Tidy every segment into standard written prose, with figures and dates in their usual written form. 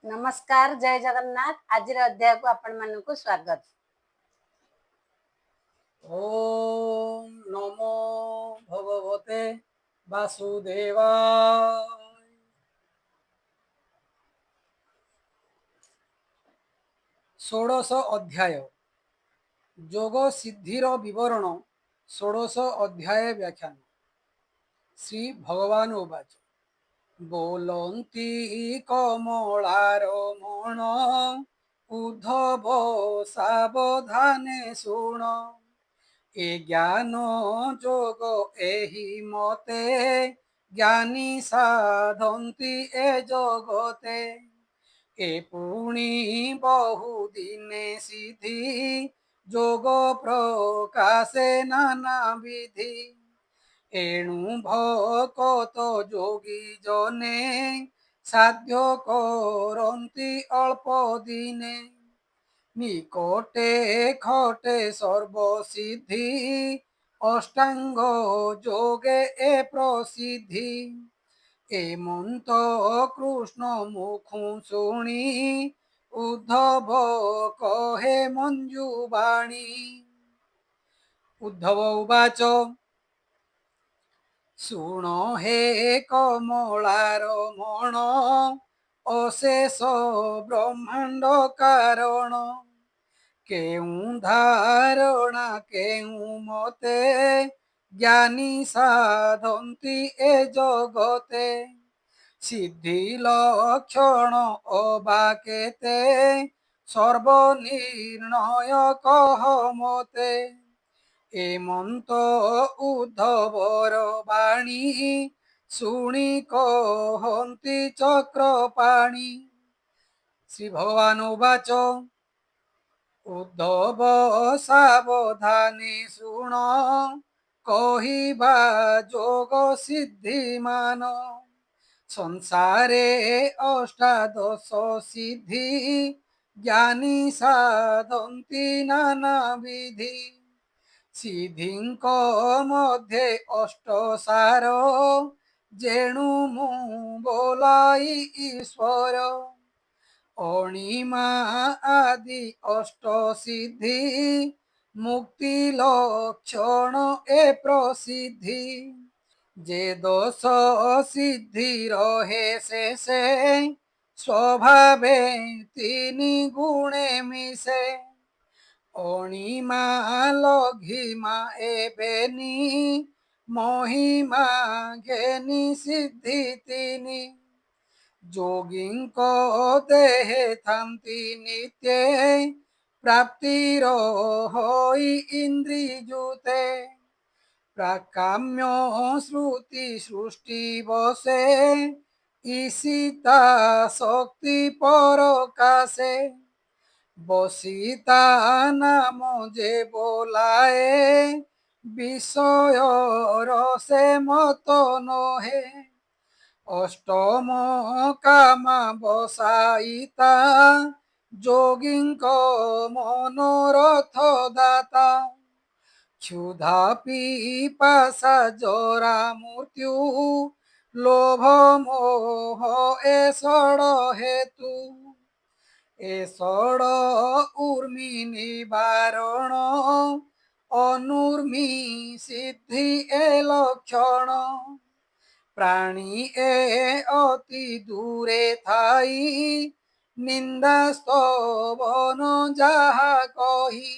नमस्कार जय जगन्नाथ। आज अध्याय को आपण मानक स्वागत। ओम नमो भगवते वासुदेवाय। षोडश अध्याय जोग सिद्धिर विवरण। षोडश अध्याय व्याख्यान। श्री भगवान उवाच बोलंती कमलार मण उद्धव सावधाने शुण ए ज्ञान जोग एहि मते ज्ञानी साधंती ए जगते ए पुणी बहु दिने सिद्धि जोग प्रकाशे नाना विधि एणु भकत जोगी जने साध्य करंती अल्प दिने निकटे खटे सर्वसिद्धि अष्टांग जोगे ए प्रसिद्धि एमंत कृष्ण मुखु शुणी उद्धव कहे मंजुवाणी। उद्धव उवाच शुण हे कमलार मण अशेष ब्रह्मांड कारण केउ धारणा केउ मते ज्ञानी साधंती ए जगते सिद्धि लक्षण अबा केते सर्वनिर्णय कह मते एमंत उद्धवर बाणी शुणी कहंती चक्रपाणी। श्री भगवान उवाच उद्धव सावधाने शुण कहिबा जोग सिद्धिमान संसारे अष्टादश सिद्धि ज्ञानी साधंती नाना विधि सिद्धिंक मध्ये अष्टसार जेणु मु बोलाई ईश्वर अणिमा आदि अष्ट सिद्धि मुक्ति लक्षण ए प्रसिद्धि जे दोष सिद्धि रहे शेषे स्वभावे तीनि गुणे मिशे अणिमा लघिमा एबेनी महिमा घेनी सिद्धि तीनि जोगिंको देहे थांती नित्ये प्राप्तिर होई इंद्रिजुते प्राकाम्य श्रुति सृष्टि बसे ईशिता शक्ति परकाशे बसिता नाम जे बोलाए विषय रसे मत नहे अष्टम कामा बसाइता जोगिंक मनोरथ दाता क्षुधा पिपासा जरा मृत्यु लोभ मोह ए षड हेतु ए षड ऊर्मि निवारण अनुर्मि सिद्धि ए लक्षण प्राणी ए अति दूरे थाई निंदा स्तवन जाहा कही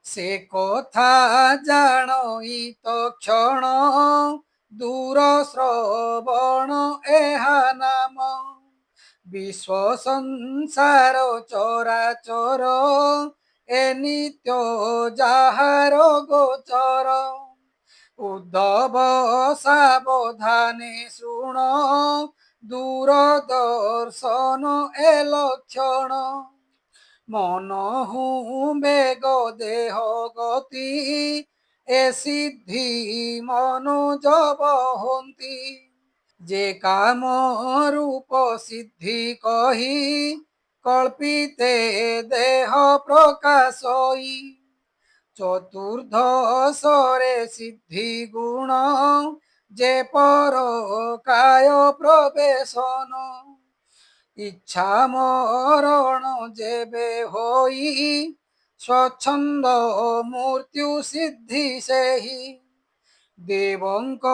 से कथा जानई तक्षण दूर श्रवण एहा नाम विश्व संसार चराचर ए नित्य जाहार गोचर उद्धव सावधाने शुण दूरदर्शन ए लक्षण मनहु बेग देह गति ए सिद्धि मनुजब हंती जे काम रूप सिद्धि कही कल्पिते देह प्रकाशई चतुर्दशरे सिद्धि गुण जे पर काय प्रवेशन ইচ্ছা মরণ যেবে হই স্বচ্ছন্দ মৃত্যু সিদ্ধি সেহি দেবଙ୍କ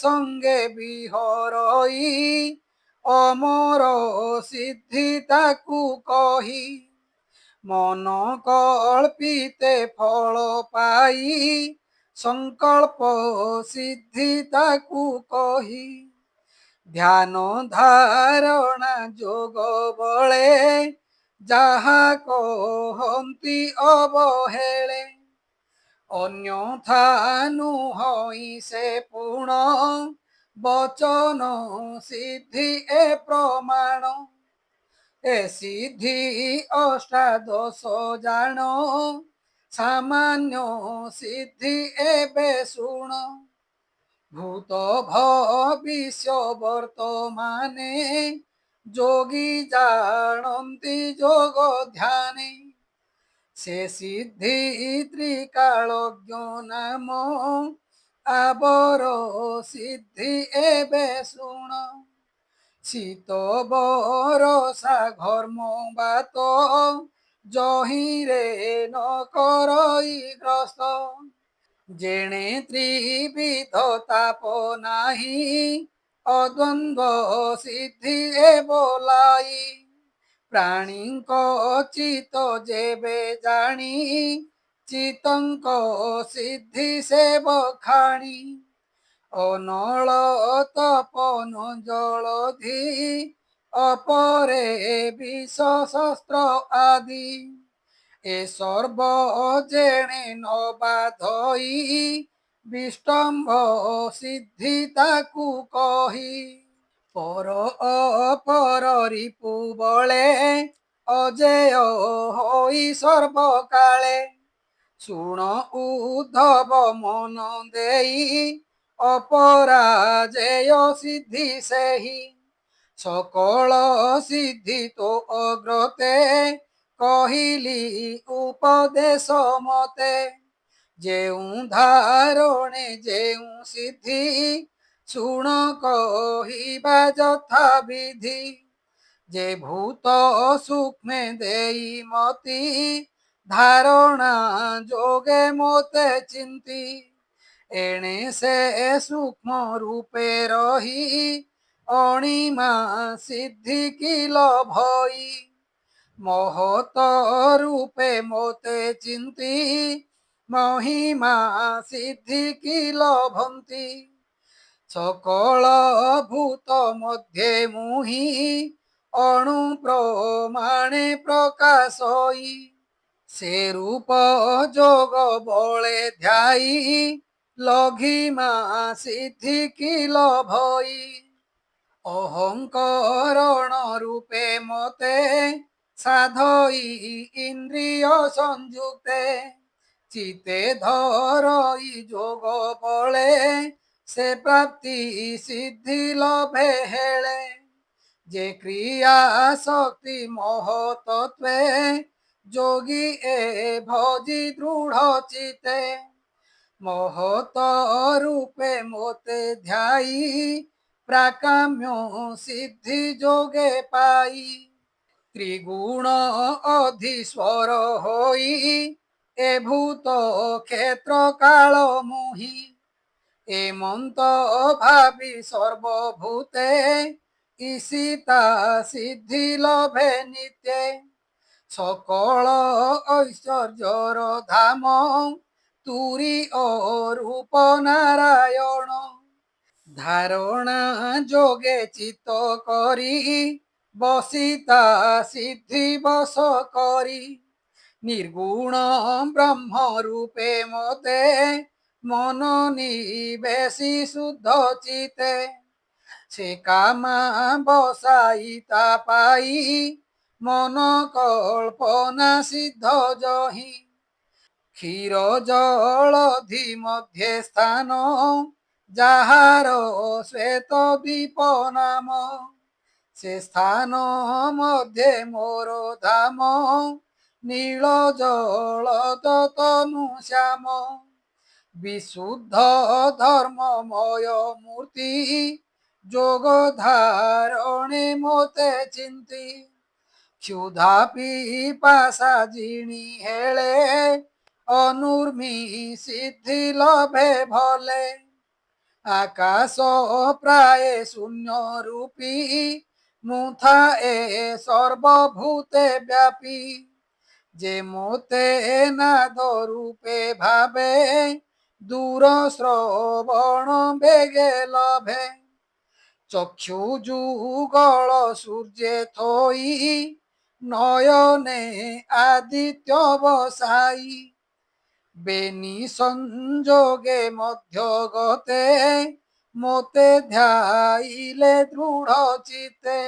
সঙ্গে বিহরই অমর সিদ্ধি তাকু কহি মন কল্পিতে ফল পাই সংকল্প সিদ্ধি তাকু কহি ধ্যান ধারণা যোগ বলে যাহা কহନ୍ତି অবহেলে অন্যথা নুহই সে পুণ বচন সিদ্ধি এ প্রমাণ এ সিদ্ধি অষ্টাদশ জাণ সামান্য সিদ্ধি ଏବେ শুণ ভূত ভবিষ্য বর্তমানে যোগী জানন্তি যোগ ধ্যানে সে সিদ্ধি ত্রিকালজ্ঞ নাম আবর সিদ্ধি ଏବେ শুণ শীত বরষা ঘর্ম বাত জহিরে ন করই গ্রস্ত যেণে ত্রিবিধ তাপ নাহি অদ্বন্দ্ব সিদ্ধি এ বলাই প্রাণীଙ୍କ চিত যেবে জানি চিতଙ୍କ সিদ্ধি সে বখাণী অনল তপন জলধি অপরে বিষ শস্ত্র আদি এ সর্ব জেনে নবাধই বিষ্টম্ভ সিদ্ধি তাকু কহি পর অপর রিপু বলে অজেয় হই সর্বকালে শুণ উদ্ধব মন দেই অপরাজেয় সিদ্ধি সেহি সকল সিদ্ধি তো অগ্রতে কহিলি উপদেশ মতে যেউ ধারণে যেউ সিদ্ধি শুণ কহিবা যথা বিধি যে ভূত সূক্ষ্মে দেই মতি ধারণা যোগে মতে চিন্তি এণে সে সূক্ষ্ম রূপে রহি অণিমা সিদ্ধি কিল ভই মহত রূপে মতে চিন্তি মহিমা সিদ্ধি কিল ভন্তি সকল ভূত মধ্যে মুহি অণু প্রমাণে প্রকাশই সে রূপ যোগ বলে ধ্যাই লঘিমা সিদ্ধি কিল ভই অহংকরণ রূপে মতে সাধই ইন্দ্রিয় সংযুক্তে চিতে ধরই যোগ বলে সে প্রাপ্তি সিদ্ধি লভে হেলে যে ক্রিয়া শক্তি মহতত্বে যোগী এ ভজি দৃঢ় চিতে মহত রূপে মতে ধ্যাই প্রাকাম্য সিদ্ধি যোগে পাই ত্রিগুণ অধীশ্বর হই এ ভূত ক্ষেত্র কাল মুহি এমন্ত ভাবি সর্বভূতে ঈশিতা সিদ্ধি লভে নিত্যে সকল ঐশ্বর্যর ধাম তুরি ও রূপ নারায়ণ ধারণা যোগে চিত করি বসিতা সিদ্ধি বশ করি নির্গুণ ব্রহ্ম রূপে মতে মন নিবেশি শুদ্ধ চিতে সে কামা বসাইতা পাই মন কল্পনা সিদ্ধ জহি ক্ষীর জলধি মধ্যে স্থান যাহার শ্বেত দ্বীপ নাম সে স্থান মধ্যে মোর ধাম নীল জল তনু শ্যাম বিশুদ্ধ ধর্মময় মূর্তি যোগ ধারণে मोते चिंती क्षुधा पिपासा जिणी हेले अनुर्मी सिद्धि लभे भले आकाश प्राय शून्य रूपी मुथा ए सर्वभूते व्यापी जे मोते नाद रूपे भावे दूर श्रवण बेगे लभे चक्षु जुगल सूर्ये थोई नयने आदित्य बसाई बेनी संजोगे मध्य गते मोते ध्याइले दृढ़ चिते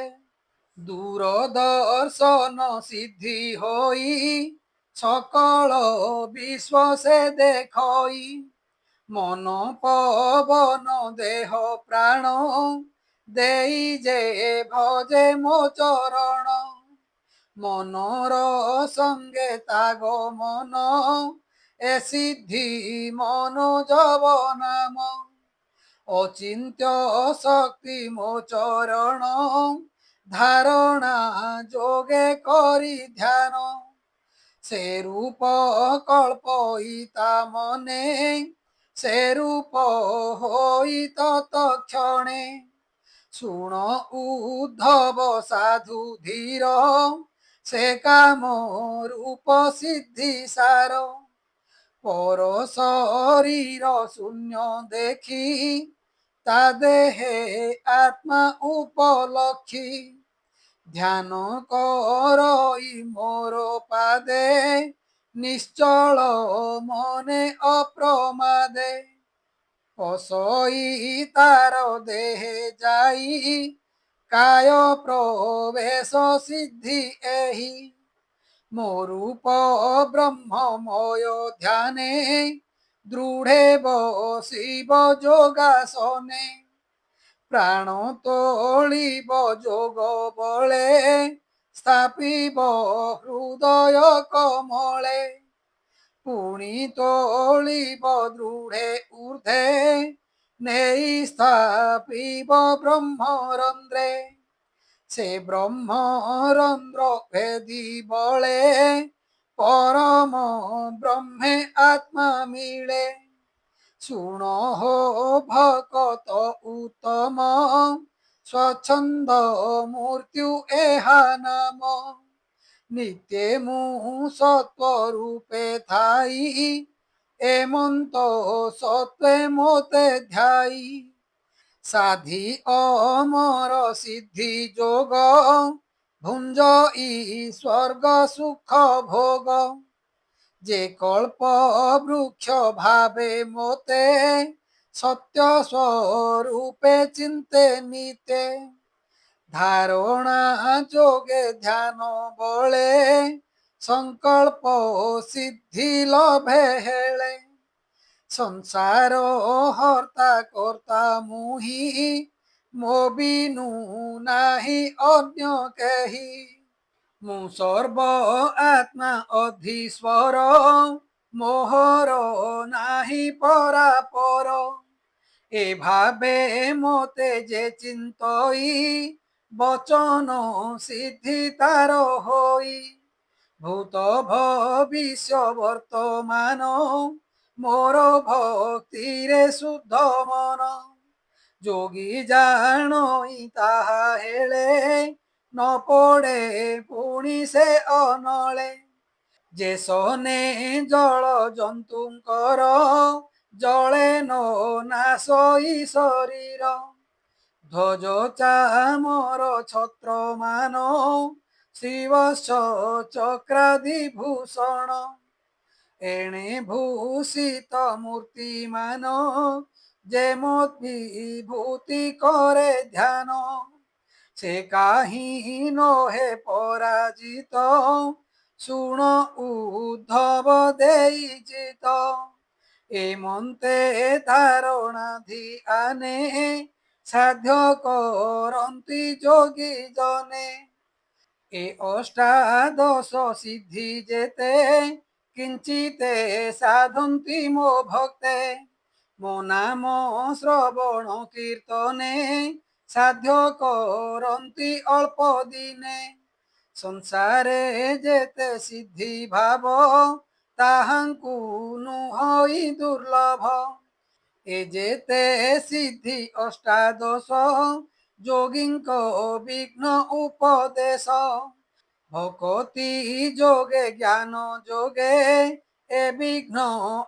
दूरदर्शन सिद्धि होई सकल विश्व से देखई मन पवन देह प्राण देई जे भजे मो चरण मनर संगे ताग मन ए सिद्धि मनोजव नाम अचिन्त्य शक्ति मो चरण धारणा जोगे करी ध्यान से रूप कल्पयिता मने से रूप होई तत्क्षणे शुण उद्धव साधु धीर से काम रूप सिद्धि सार पर शरीर शून्य देखी ता देहे आत्मा उपलक्षी ध्यान करई मोर पादे निश्चल मने अप्रमादे पसई तार देहे जाई काय प्रवेश सिद्धि एहि मोरूप ब्रह्ममय ध्याने दृढ़े बसिब जोगासने प्राण तोलिब जोग बले स्थापिब हृदय कमले पुणी तोलिब दृढ़े ऊर्धे नेई स्थापिब ब्रह्मरंध्रे से ब्रह्मरंध्र भेदी बले परम ब्रह्मे आत्मा मिले शुण हो भकत उत्तम स्वच्छंद मृत्यु एहा नाम नित्य मु सत्व रूपे थाई एमंत सत्वे मोते ध्याई साधी अमर सिद्धि जोग भुंज स्वर्ग सुख भोग जे कल्प वृक्ष भावे मोते सत्य स्वरूपे चिंते नीते धारणा जोगे ध्यान बले संकल्प सिद्धि लभे हेले संसार हर्ता कर्ता मुहि मो बिनु नाही अन्य केहि मु सर्व आत्मा अधीश्वर मोहर नाही परापर ए भावे मोते जे चिंतई बचन सिद्धि तार होई भूत भविष्य वर्तमान मोर भक्ति रे शुद्ध मन जोगी जानई ताहा हेले न पड़े पुणी से अनले जे सने जल जंतुंकर जले नो नाशई शरीर ध्वज चामर छत्र मान शिवश्च चक्रादिभूषण एणे भूषित मूर्तिमान जे मोत विभूति करे ध्यान से काहि नहे पराजित शुण उद्धव देई चित एमंते धारणा ध्याने साध्य करन्ति योगी जने ए अष्टादश सिद्धि जेते किंचिते साधन्ति मो भक्ते मो नाम श्रवण कीर्तने ସାଧ୍ୟ କରନ୍ତି ଅଳ୍ପ ଦିନେ। ସଂସାରେ ଯେତେ ସିଦ୍ଧି ଭାବ ତାହାଙ୍କୁ ନୁହଇ ଦୁର୍ଲଭ। ଏ ଯେତେ ସିଦ୍ଧି ଅଷ୍ଟାଦଶ ଯୋଗୀଙ୍କ ବିଘ୍ନ ଉପଦେଶ। ଭକତି ଯୋଗେ ଜ୍ଞାନ ଯୋଗେ ଏ ବିଘ୍ନ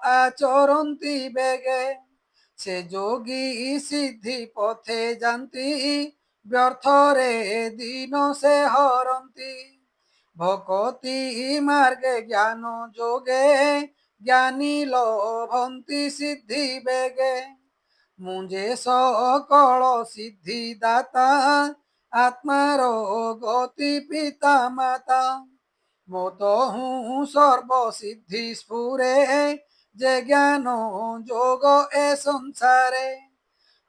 ଆଚରନ୍ତି ବେଗେ। ସେ ଯୋଗୀ ସିଦ୍ଧି ପଥେ ଯାନ୍ତି ବ୍ୟର୍ଥରେ ଦିନ ସେ ହରନ୍ତି। ଭକତି ମାର୍ଗେ ଜ୍ଞାନ ଯୋଗେ ଜ୍ଞାନୀ ଲଭନ୍ତି ସିଦ୍ଧି ବେଗେ। ମୁଁ ଯେ ସକଳ ସିଦ୍ଧି ଦାତା ଆତ୍ମାର ଗତି ପିତା ମାତା। ମୋ ତହୁଁ ସର୍ବ ସିଦ୍ଧି ସ୍ଫୁରେ ଯେ ଜ୍ଞାନ ଯୋଗ ଏ ସଂସାରେ।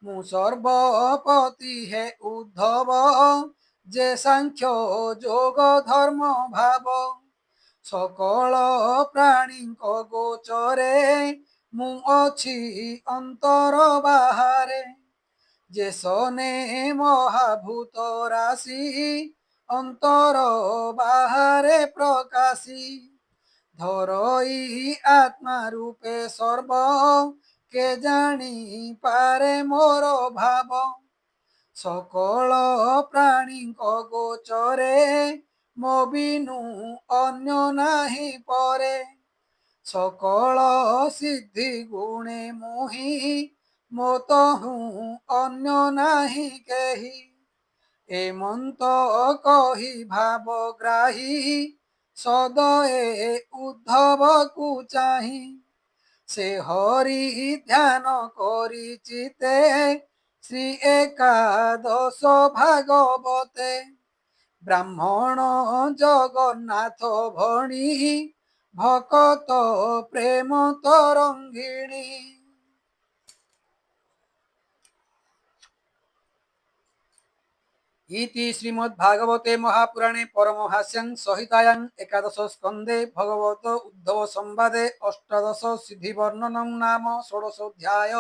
ମୁଁ ସର୍ବପତି ହେ ଉଦ୍ଧବ ଯେ ସାଂଖ୍ୟ ଯୋଗ ଧର୍ମ ଭାବ। ସକଳ ପ୍ରାଣୀଙ୍କ ଗୋଚରେ ମୁଁ ଅଛି ଅନ୍ତର ବାହାରେ। ଯେ ସନେ ମହାଭୂତ ରାଶି ଅନ୍ତର ବାହାରେ ପ୍ରକାଶୀ। ଧରଇ ଆତ୍ମା ରୂପେ ସର୍ବ କେ ଜାଣି ପାରେ ମୋର ଭାବ। ସକଳ ପ୍ରାଣୀଙ୍କ ଗୋଚରେ ମୋ ବିନୁ ଅନ୍ୟ ନାହିଁ ପରେ। ସକଳ ସିଦ୍ଧି ଗୁଣେ ମୁହିଁ ମୋ ତହୁଁ ଅନ୍ୟ ନାହିଁ କେହି। ଏ ମନ୍ତ କହି ଭାବ ଗ୍ରାହୀ ସଦଏ ଉଦ୍ଧବକୁ ଚାହିଁ। ସେ ହରି ଧ୍ୟାନ କରି ଚିତେ ଶ୍ରୀ ଏକାଦଶ ଭାଗବତେ। ବ୍ରାହ୍ମଣ ଜଗନ୍ନାଥ ଭଣୀ ଭକତ ପ୍ରେମ ତରଙ୍ଗିଣୀ। इति श्रीमद्भागवते महापुराणे परमहास्यां संहितायां एकादश स्कन्धे भगवत उद्धव संवादे अष्टादश सिद्धि वर्णनं नाम षोडशोऽध्याय।